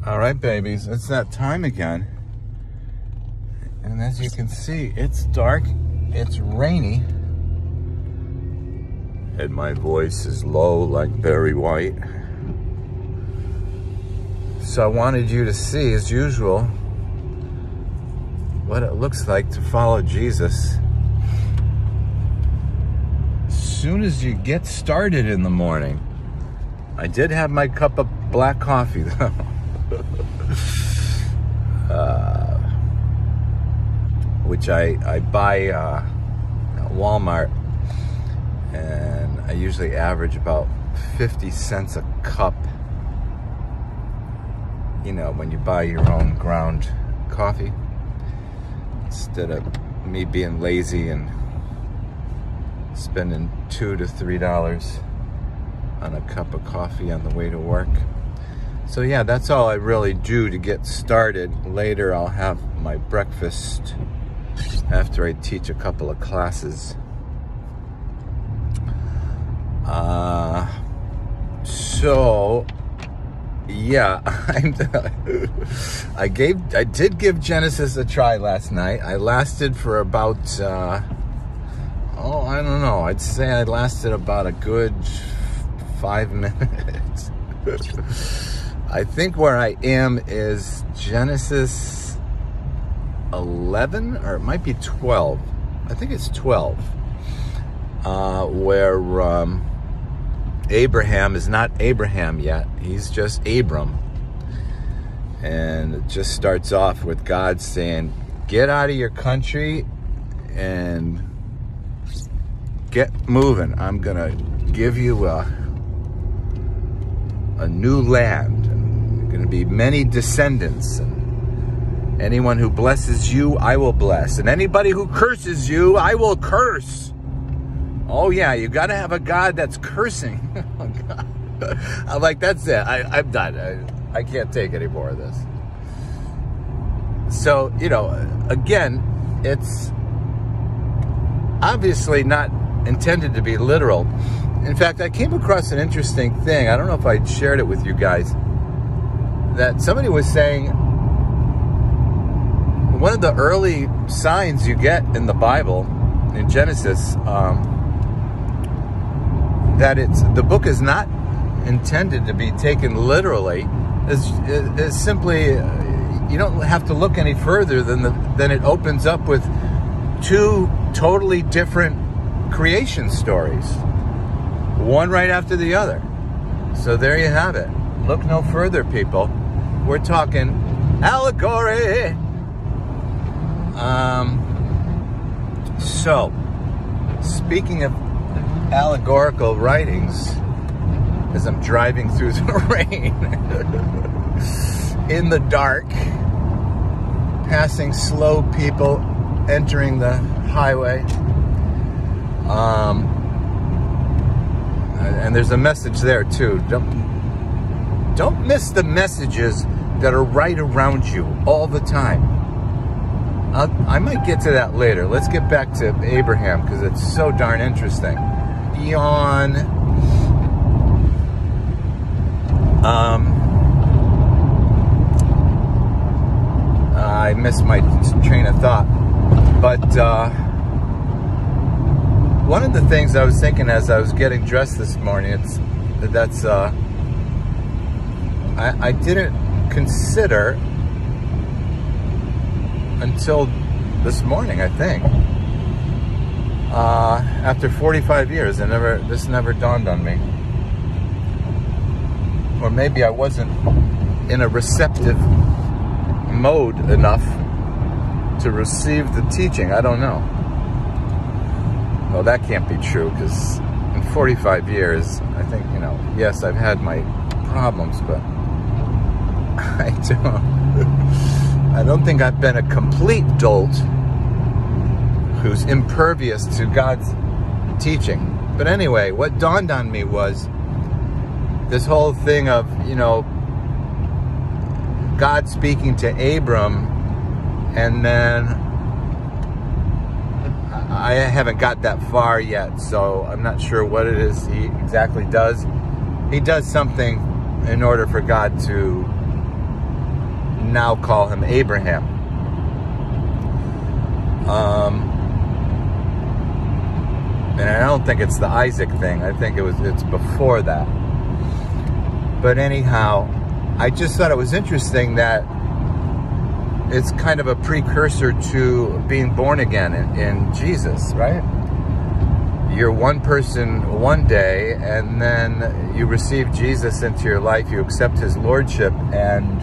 All right, babies, it's that time again. And as you can see, it's dark, it's rainy, and my voice is low like Barry White. So I wanted you to see, as usual, what it looks like to follow Jesus. As soon as you get started in the morning, I did have my cup of black coffee though. Which I buy at Walmart, and I usually average about 50 cents a cup. You know, when you buy your own ground coffee, instead of me being lazy and spending $2 to $3 on a cup of coffee on the way to work. So yeah, that's all I really do to get started. Later I'll have my breakfast after I teach a couple of classes. So yeah, I did give Genesis a try last night. I lasted for about I don't know, I'd say I lasted about a good 5 minutes. I think where I am is Genesis 11, or it might be 12. I think it's 12, where Abraham is not Abraham yet. He's just Abram. And it just starts off with God saying, get out of your country and get moving. I'm gonna give you a new land, and going to be many descendants, and anyone who blesses you I will bless, and anybody who curses you I will curse. Oh yeah, you got to have a God that's cursing. I'm like, that's it, I'm done. I can't take any more of this. So, you know, again, it's obviously not intended to be literal. In fact, I came across an interesting thing. I don't know if I shared it with you guys. That somebody was saying one of the early signs you get in the Bible, in Genesis, that the book is not intended to be taken literally, is simply, you don't have to look any further than it opens up with two totally different creation stories. One right after the other. So there you have it. Look no further, people. We're talking allegory. So, speaking of allegorical writings, as I'm driving through the rain, in the dark, passing slow people entering the highway, and there's a message there too. Don't miss the messages that are right around you all the time. I might get to that later. Let's get back to Abraham because it's so darn interesting. Yawn. I missed my train of thought, but one of the things I was thinking as I was getting dressed this morning, I didn't consider until this morning, I think. After 45 years, this never dawned on me. Or maybe I wasn't in a receptive mode enough to receive the teaching. I don't know. Well, that can't be true, because in 45 years, I think, you know, yes, I've had my problems, but I don't think I've been a complete dolt who's impervious to God's teaching. But anyway, what dawned on me was this whole thing of, you know, God speaking to Abram, and then I haven't got that far yet, so I'm not sure what it is he exactly does. He does something in order for God to now call him Abraham. And I don't think it's the Isaac thing. I think it's before that. But anyhow, I just thought it was interesting that it's kind of a precursor to being born again in Jesus, right? You're one person one day, and then you receive Jesus into your life, you accept his lordship, and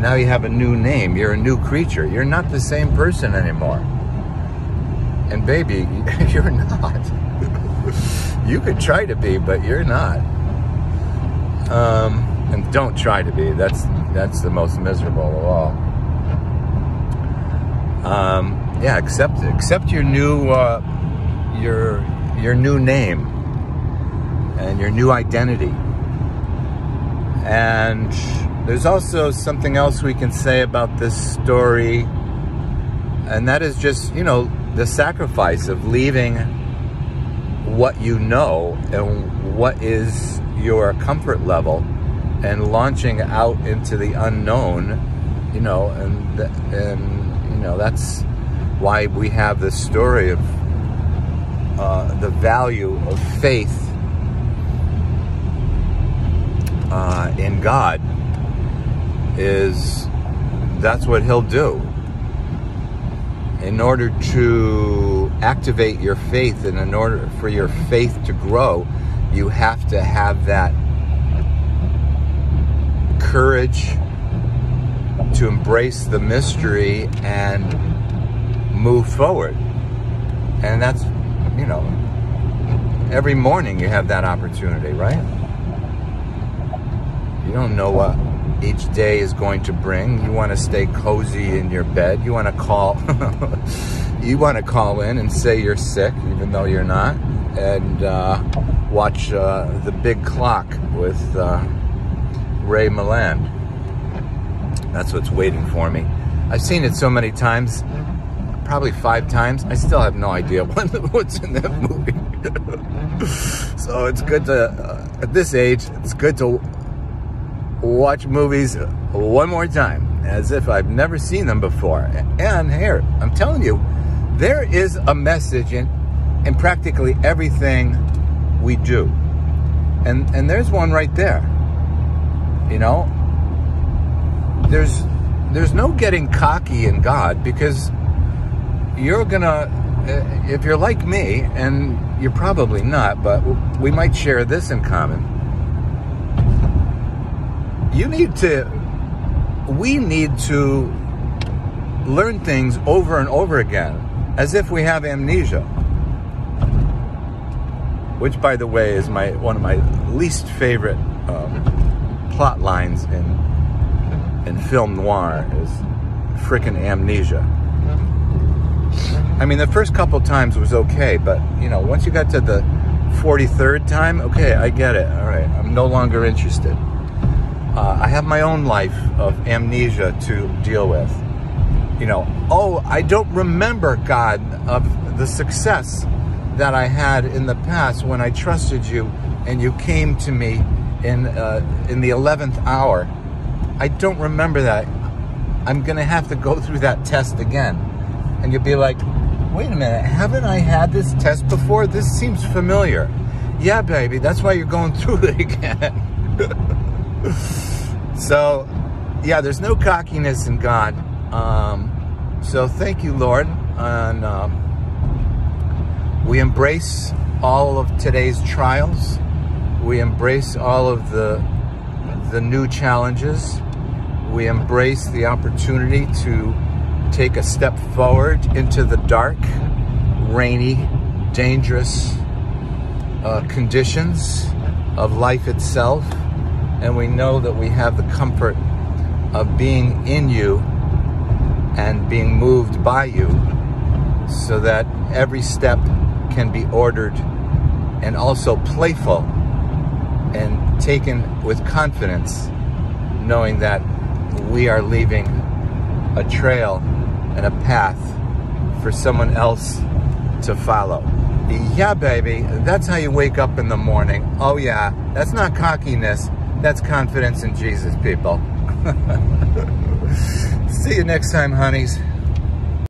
now you have a new name. You're a new creature. You're not the same person anymore. And baby, you're not. You could try to be, but you're not. And don't try to be. That's the most miserable of all. Yeah, accept your new your new name and your new identity. And there's also something else we can say about this story, and that is just, you know, the sacrifice of leaving what you know and what is your comfort level and launching out into the unknown, you know, and you know, that's why we have this story of the value of faith in God. Is that's what he'll do. In order to activate your faith and in order for your faith to grow, you have to have that courage to embrace the mystery and move forward. And that's, you know, every morning you have that opportunity, right? You don't know what each day is going to bring. You want to stay cozy in your bed. You want to call you want to call in and say you're sick even though you're not, and watch The Big Clock with Ray Milland. That's what's waiting for me. I've seen it so many times, probably 5 times. I still have no idea what's in that movie. So it's good to at this age, it's good to watch movies one more time as if I've never seen them before. And here, I'm telling you, there is a message in practically everything we do. And there's one right there. You know, there's no getting cocky in God, because you're gonna, if you're like me, and you're probably not, but we might share this in common. We need to learn things over and over again, as if we have amnesia. Which, by the way, is one of my least favorite plot lines in film noir, is frickin' amnesia. I mean, the first couple times was okay, but, you know, once you got to the 43rd time, okay, I get it. All right, I'm no longer interested. I have my own life of amnesia to deal with. You know, oh, I don't remember, God, of the success that I had in the past when I trusted you and you came to me in the 11th hour. I don't remember that. I'm going to have to go through that test again. And you'll be like, wait a minute, haven't I had this test before? This seems familiar. Yeah, baby, that's why you're going through it again. So, yeah, there's no cockiness in God. So thank you, Lord. And we embrace all of today's trials. We embrace all of the new challenges. We embrace the opportunity to take a step forward into the dark, rainy, dangerous conditions of life itself. And we know that we have the comfort of being in you and being moved by you, so that every step can be ordered and also playful and taken with confidence, knowing that we are leaving a trail and a path for someone else to follow. Yeah, baby, that's how you wake up in the morning. Oh yeah, that's not cockiness. That's confidence in Jesus, people. See you next time, honeys.